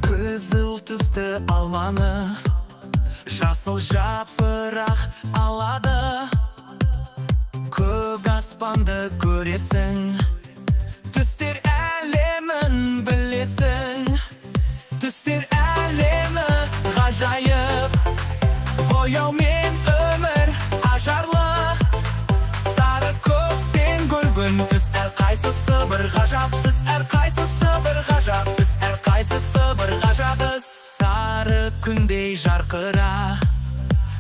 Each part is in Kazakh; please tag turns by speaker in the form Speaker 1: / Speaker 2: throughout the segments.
Speaker 1: Kızıl түсті алманы жасыл жапырақ алады. Көк аспанды көресің, түстер әлемін білесің. Түстер әлемі ғажайып, бояумен өмір ажарлы. Сары көк пен гүлгін түс, әрқайсысы бір ғажап түс, әрқайсысы бір ғажап түс, әрқайсысы бір ғажап түс. Сары күндей жарқыра,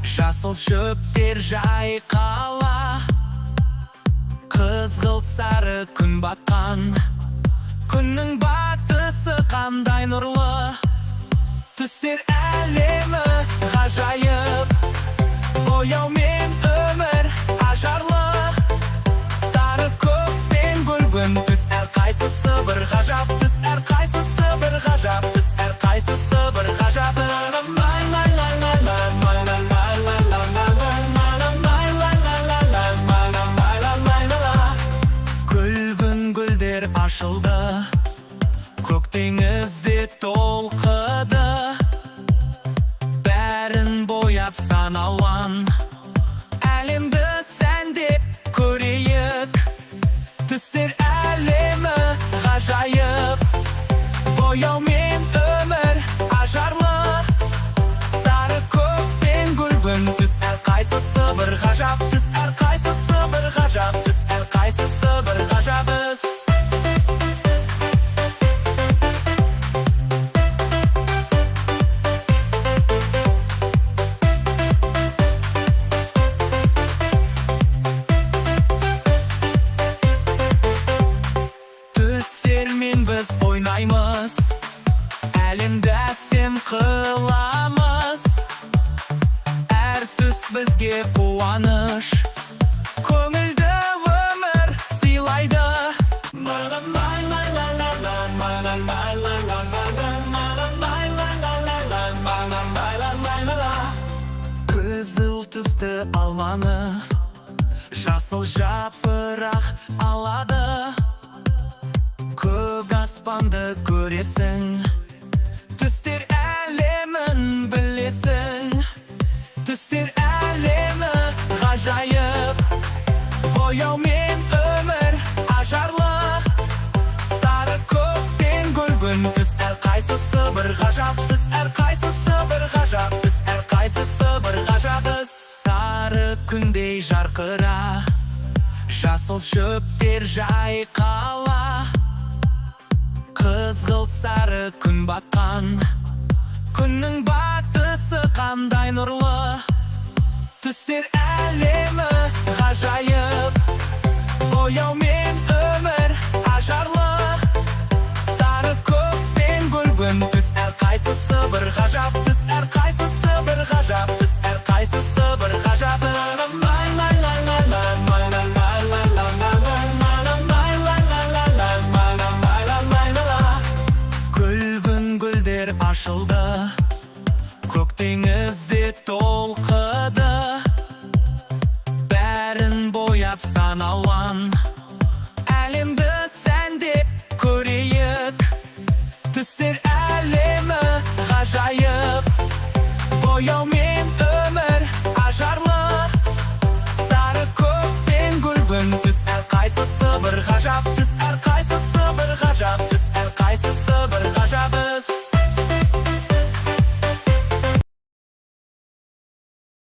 Speaker 1: жасыл шөптер жайқала. Қызғылт сары күн батқан, күннің батысы қандай нұрлы. Түстер әлемі ғажайып, бояумен өмір ажарлы. Сары көк пен гүлгін түс, әрқайсысы бір ғажап түс, әрқайсысы бір ғажап түс, әрқайсысы бір ғажап түс. Ашылды, көк теңізде толқыды. Бәрін бояп сан алуан, әлемді сәндеп көрейік. Түстер әлемі ғажайып, бояумен өмір ажарлы. Сары көк пен гүлгін түс, әрқайсысы бір ғажап түс, әрқайсысы бір ғажап түс, әрқайсысы бір ғажап түс. Біз ойнаймыз, әлемді әсем қыламыз. Әр түс бізге қуаныш, көңілді өмір сыйлайды. Қызыл түсті алманы жасыл жапырақ алады. Көк аспанды көресің, түстер әлемін білесің. Түстер әлемі ғажайып, бояумен өмір ажарлы. Сары көк пен гүлгін түс, әрқайсысы бір ғажап түс, әрқайсысы бір ғажап түс, әрқайсысы бір ғажап түс. Сары күндей жарқыра, жасыл шөптер жайқала. Қызғылт сары күн батқан, күннің батысы қандай нұрлы. Түстер әлемі ғажайып, бояумен өмір ажарлы. Сары көк пен гүлгін түс, әрқайсысы бір ғажап түс, әрқайсысы бір ғажап түс, әрқайсысы бір ғажап түс. Ашылды, көк теңізде толқыды. Бәрін бояп сан алуан.